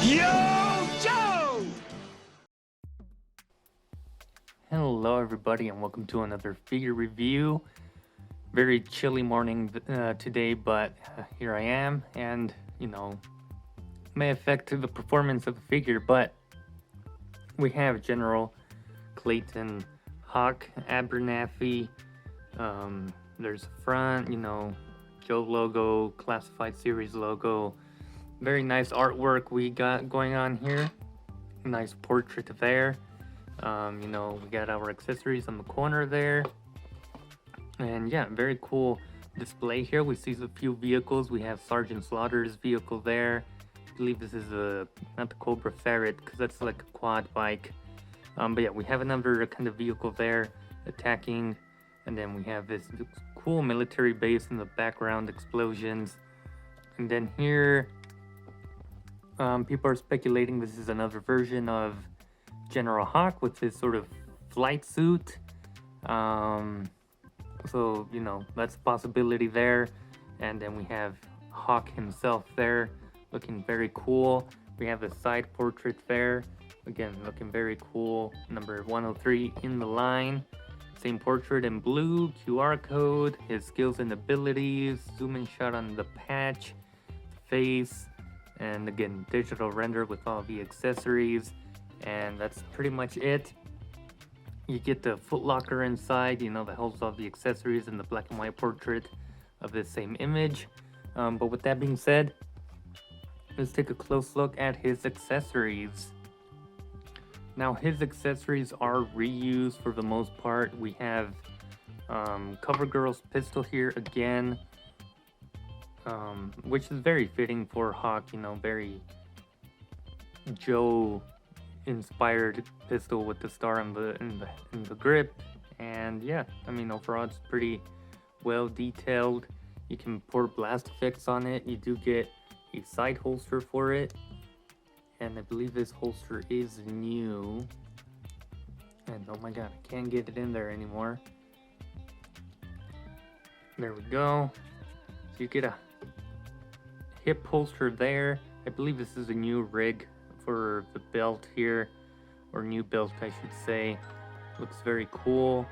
Yo, Joe! Hello everybody and welcome to another figure review. Very chilly morning today, but here I am, and may affect the performance of the figure, but we have General Clayton Hawk Abernathy. There's a front, Joe logo, classified series logo. Very nice artwork we got going on here. Nice portrait there. We got our accessories on the corner there. And yeah, very cool display here. We see a few vehicles. We have Sergeant Slaughter's vehicle there. I believe this is not the Cobra Ferret, because that's like a quad bike. But yeah, we have another kind of vehicle there attacking. And then we have this cool military base in the background, explosions. And then here, people are speculating this is another version of General Hawk with his sort of flight suit. So, that's a possibility there. And then we have Hawk himself there, looking very cool. We have a side portrait there, again, looking very cool. Number 103 in the line. Same portrait in blue, QR code, his skills and abilities, zoom in shot on the patch, face, and again, digital render with all the accessories. And that's pretty much it. You get the footlocker inside, that holds all the accessories and the black and white portrait of this same image. But with that being said, let's take a close look at his accessories. Now, his accessories are reused for the most part. We have CoverGirl's pistol here again, which is very fitting for Hawk, very Joe inspired pistol with the star in the grip. And yeah, overall it's pretty well detailed. You can port blast effects on it. You do get a side holster for it, and I believe this holster is new. And oh my god, I can't get it in there anymore. There we go. So you get a hip holster there. I believe this is a new rig for the belt here, or new belt I should say. Looks very cool.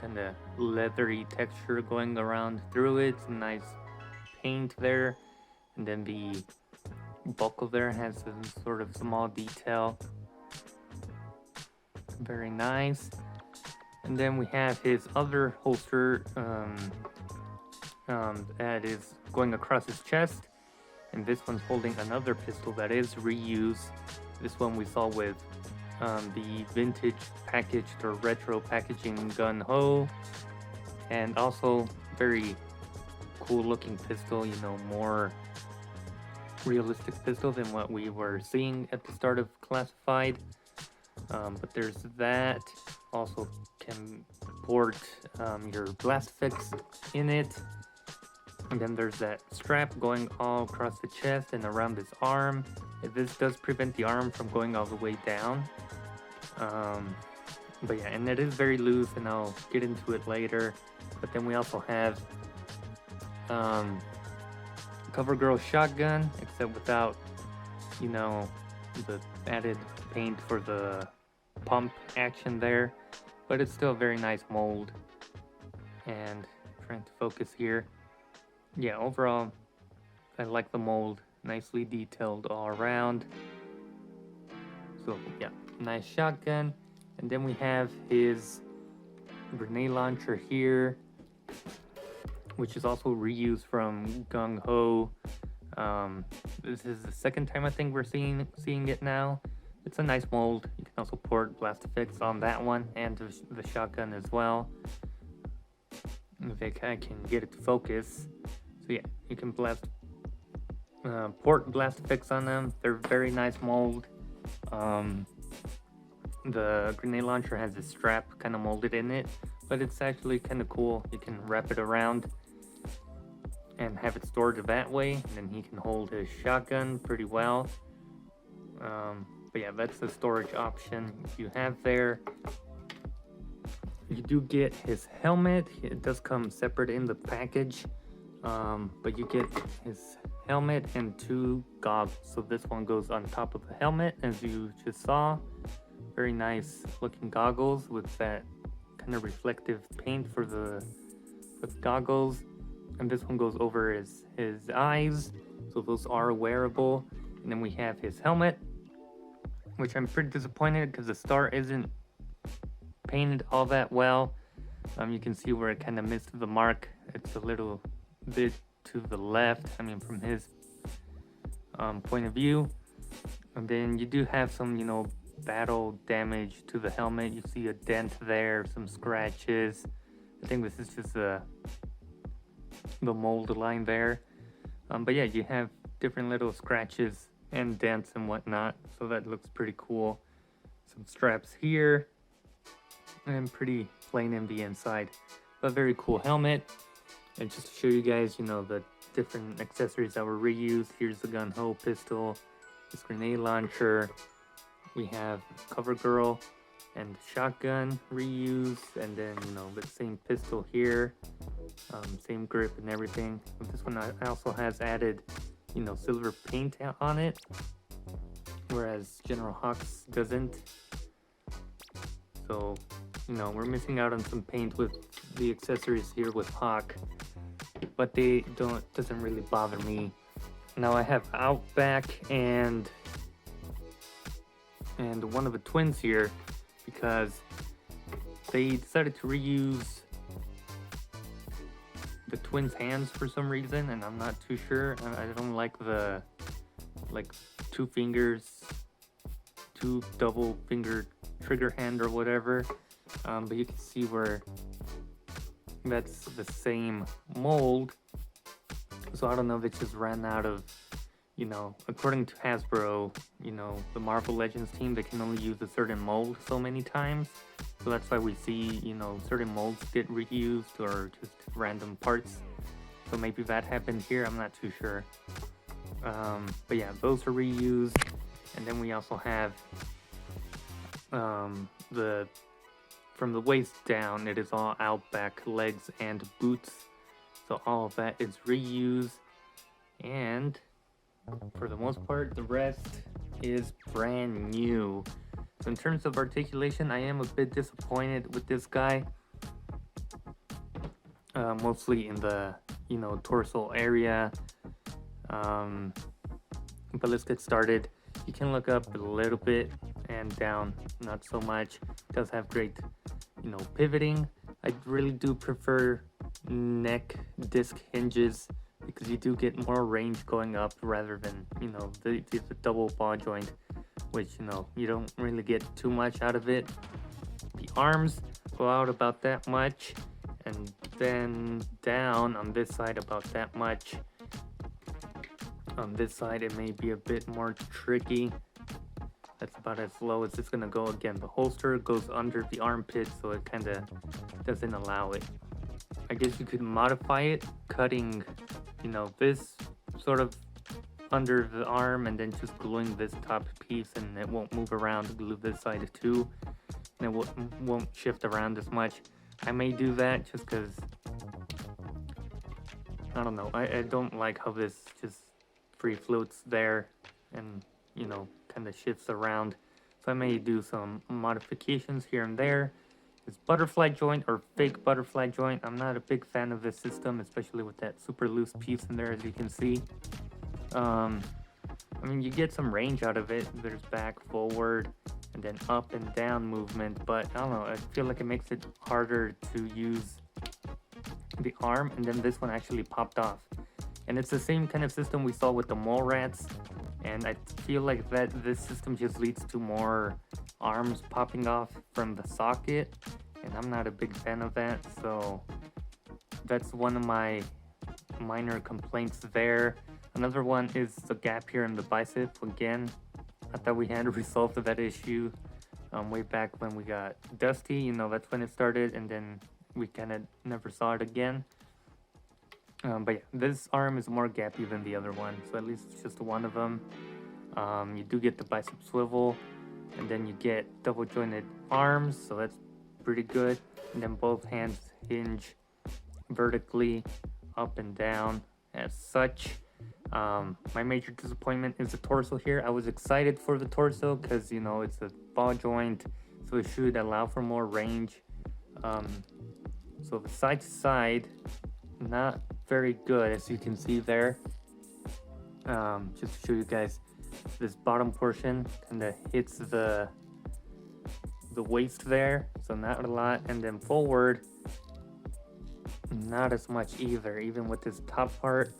Kind of leathery texture going around through it. Nice paint there. And then the buckle there has some sort of small detail. Very nice. And then we have his other holster that is going across his chest. And this one's holding another pistol that is reused. This one we saw with the vintage packaged or retro packaging gun ho. And also very cool looking pistol, more realistic pistol than what we were seeing at the start of Classified. But there's that. Also can port your blast effects in it. And then there's that strap going all across the chest and around his arm. This does prevent the arm from going all the way down. But yeah, and it is very loose, and I'll get into it later. But then we also have CoverGirl shotgun, except without, the added paint for the pump action there. But it's still a very nice mold. And trying to focus here. Yeah, overall, I like the mold. Nicely detailed all around. So, yeah, nice shotgun. And then we have his grenade launcher here, which is also reused from Gung Ho. This is the second time I think we're seeing it now. It's a nice mold. You can also port blast effects on that one and the shotgun as well. If I can get it to focus. So yeah, you can port blast effects on them. They're very nice mold. The grenade launcher has a strap kind of molded in it, but it's actually kind of cool. You can wrap it around and have it stored that way, and then he can hold his shotgun pretty well. But yeah, that's the storage option you have there. You do get his helmet. It does come separate in the package, but you get his helmet and 2 goggles. So this one goes on top of the helmet, as you just saw. Very nice looking goggles with that kind of reflective paint for the goggles. And this one goes over his eyes, so those are wearable. And then we have his helmet, which I'm pretty disappointed because the star isn't painted all that well. You can see where it kind of missed the mark. It's a little bit to the left, I mean from his point of view. And then you do have some, battle damage to the helmet. You see a dent there, some scratches. I think this is just the mold line there. But yeah, you have different little scratches and dents and whatnot, so that looks pretty cool. Some straps here, and pretty plain in the inside, but very cool helmet. And just to show you guys, the different accessories that were reused. Here's the gun hoe pistol, this grenade launcher. We have cover girl and shotgun reuse, and then the same pistol here, same grip and everything. This one also has added silver paint on it, whereas General Hawk's doesn't. So we're missing out on some paint with the accessories here with Hawk, but doesn't really bother me. Now I have Outback and one of the twins here, because they decided to reuse the twins' hands for some reason, and I'm not too sure. I don't like the 2 fingers, 2 double finger trigger hand or whatever. But you can see where that's the same mold. So I don't know if it just ran out of, according to Hasbro, the Marvel Legends team, they can only use a certain mold so many times. So that's why we see, certain molds get reused or just random parts. So maybe that happened here, I'm not too sure. But yeah, those are reused. And then we also have from the waist down, it is all Outback legs and boots. So all of that is reused. And for the most part, the rest is brand new. So in terms of articulation, I am a bit disappointed with this guy. Mostly in the, torso area. But let's get started. You can look up a little bit and down, not so much. It does have great, pivoting. I really do prefer neck disc hinges, because you do get more range going up rather than, the double ball joint, which, you don't really get too much out of it. The arms go out about that much, and then down on this side about that much. On this side, it may be a bit more tricky. That's about as low as it's gonna go. Again, the holster goes under the armpit, so it kind of doesn't allow it. I guess you could modify it, cutting, this sort of under the arm, and then just gluing this top piece, and it won't move around. Glue this side too, and it won't shift around as much. I may do that just because, I don't know, I don't like how this just free floats there and, kind of shifts around. So I may do some modifications here and there. This butterfly joint, or fake butterfly joint, I'm not a big fan of this system, especially with that super loose piece in there, as you can see. I mean, you get some range out of it. There's back, forward, and then up and down movement, but I don't know, I feel like it makes it harder to use the arm, and then this one actually popped off. And it's the same kind of system we saw with the mole rats, and I feel like that this system just leads to more arms popping off from the socket, and I'm not a big fan of that. So that's one of my minor complaints there. Another one is the gap here in the bicep. Again, I thought we had resolved that issue way back when we got Dusty. That's when it started, and then we kind of never saw it again. But yeah, this arm is more gappy than the other one, so at least it's just one of them. You do get the bicep swivel, and then you get double jointed arms, so that's pretty good. And then both hands hinge vertically up and down as such. My major disappointment is the torso here. I was excited for the torso because, you know, it's a ball joint, so it should allow for more range. Um, so the side to side, not very good, as you can see there. Just to show you guys, this bottom portion kind of hits the waist there, so not a lot. And then forward, not as much either. Even with this top part,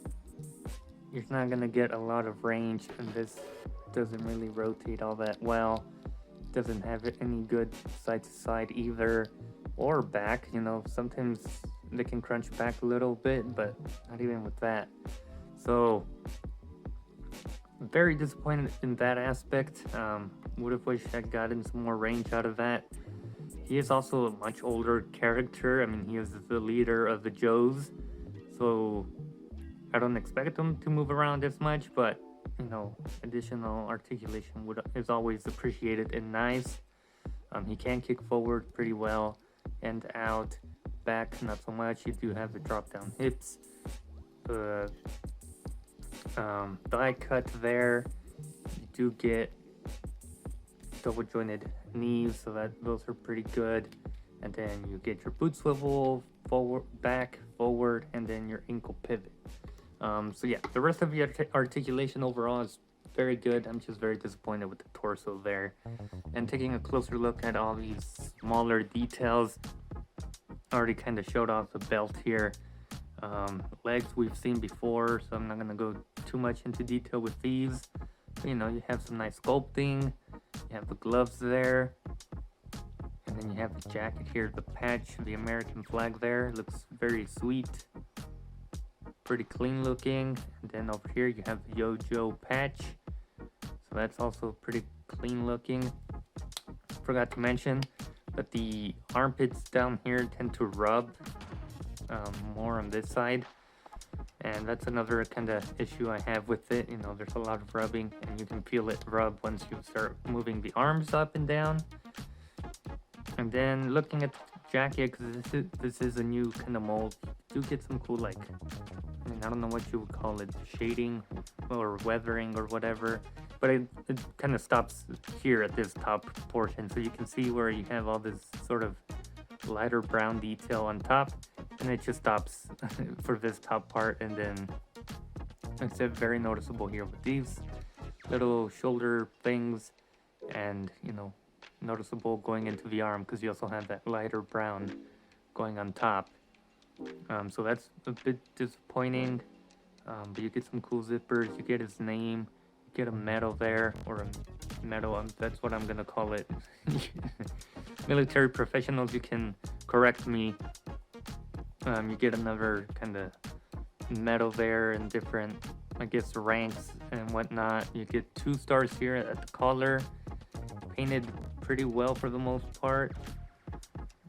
you're not gonna get a lot of range, and this doesn't really rotate all that well. Doesn't have any good side to side either, or back. You know, sometimes they can crunch back a little bit, but not even with that. So very disappointed in that aspect. Would have wished I'd gotten some more range out of that. He is also a much older character. I mean, he is the leader of the Joes, so I don't expect him to move around as much, but you know, additional articulation is always appreciated and nice. He can kick forward pretty well and out. Back, not so much. You do have the drop down hips. The thigh cut there. You do get double jointed knees, so that those are pretty good. And then you get your boot swivel, forward, back, forward, and then your ankle pivot. So yeah, the rest of the articulation overall is very good. I'm just very disappointed with the torso there. And taking a closer look at all these smaller details, I already kind of showed off the belt here. Legs we've seen before, so I'm not going to go too much into detail with these. But, you know, you have some nice sculpting. You have the gloves there. And then you have the jacket here, the patch, the American flag there. Looks very sweet. Pretty clean looking. And then over here you have the G.I.Joe patch. So that's also pretty clean looking. Forgot to mention that the armpits down here tend to rub more on this side. And that's another kind of issue I have with it. You know, there's a lot of rubbing, and you can feel it rub once you start moving the arms up and down. And then looking at the jacket, because this is a new kind of mold, you do get some cool, like, I mean, I don't know what you would call it, shading or weathering or whatever, but it kind of stops here at this top portion. So you can see where you have all this sort of lighter brown detail on top, and it just stops for this top part. And then it's very noticeable here with these little shoulder things, and you know, noticeable going into the arm because you also have that lighter brown going on top. So that's a bit disappointing, but you get some cool zippers. You get his name, you get a medal there, or a medal, that's what I'm gonna call it. Military professionals, you can correct me. You get another kind of medal there and different, I guess, ranks and whatnot. You get 2 stars here at the collar, painted pretty well for the most part.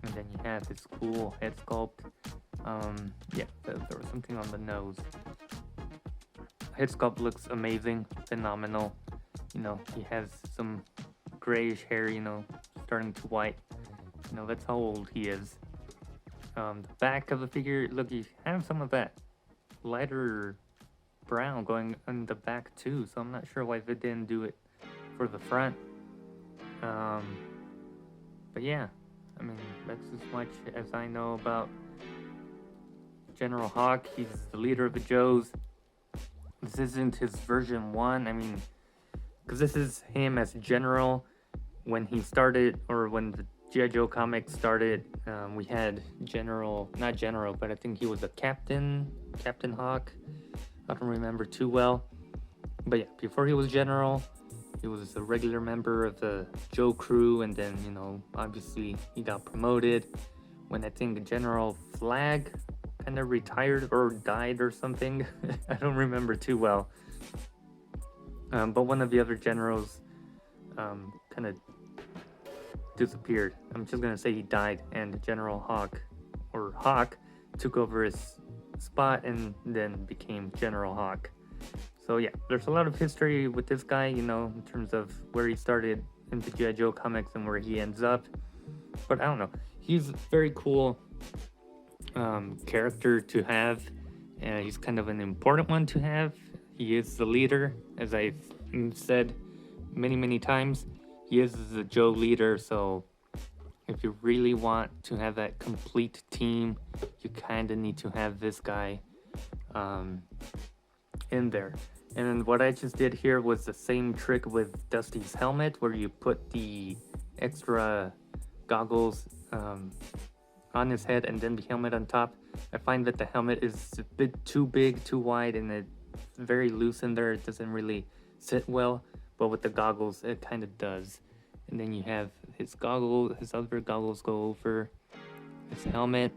And then you have this cool head sculpt. Yeah, there was something on the nose. Head sculpt looks amazing, phenomenal. You know, he has some grayish hair, you know, starting to white. You know, that's how old he is. The back of the figure, look, you have some of that lighter brown going in the back too, so I'm not sure why they didn't do it for the front. But yeah, I mean, that's as much as I know about General Hawk. He's the leader of the Joes. This isn't his version 1, I mean, because this is him as General. When he started, or when the G.I.Joe comics started, we had not General, but I think he was a Captain Hawk. I don't remember too well. But yeah, before he was General, he was a regular member of the Joe crew, and then, you know, obviously he got promoted when I think General Flag kind of retired or died or something. I don't remember too well. But one of the other generals kind of disappeared. I'm just gonna say he died, and General Hawk took over his spot and then became General Hawk. So yeah, there's a lot of history with this guy, you know, in terms of where he started in the G.I.Joe comics and where he ends up. But I don't know, he's a very cool character to have, and he's kind of an important one to have. He is the leader, as I've said many times. He is the Joe leader, so if you really want to have that complete team, you kind of need to have this guy in there. And what I just did here was the same trick with Dusty's helmet, where you put the extra goggles on his head and then the helmet on top. I find that the helmet is a bit too big, too wide, and it's very loose in there. It doesn't really sit well, but with the goggles, it kind of does. And then you have his other goggles go over his helmet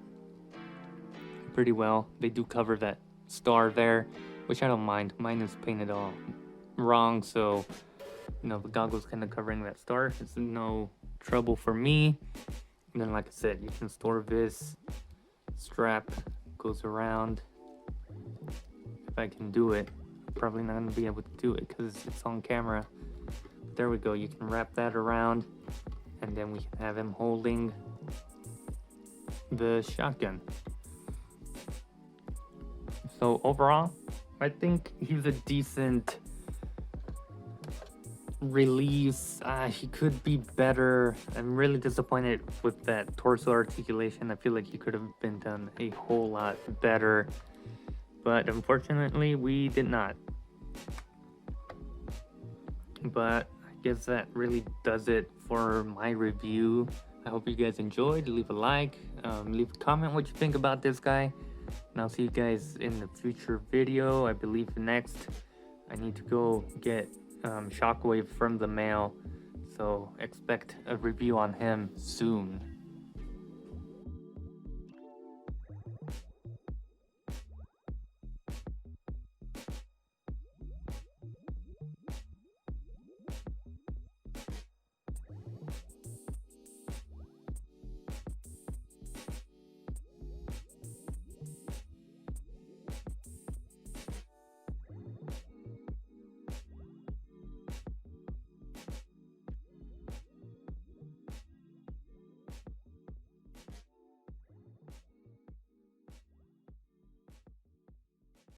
pretty well. They do cover that star there, which I don't mind. Mine is painted all wrong, so the goggles kind of covering that star. It's no trouble for me. And then, like I said, you can store this strap, goes around. If I can do it, I'm probably not gonna be able to do it because it's on camera. But there we go. You can wrap that around, and then we can have him holding the shotgun. So overall, I think he's a decent release. He could be better. I'm really disappointed with that torso articulation. I feel like he could have been done a whole lot better, but unfortunately we did not. But I guess that really does it for my review. I hope you guys enjoyed. Leave a like, leave a comment what you think about this guy, and I'll see you guys in the future video. I believe next I need to go get Shockwave from the mail, so expect a review on him soon.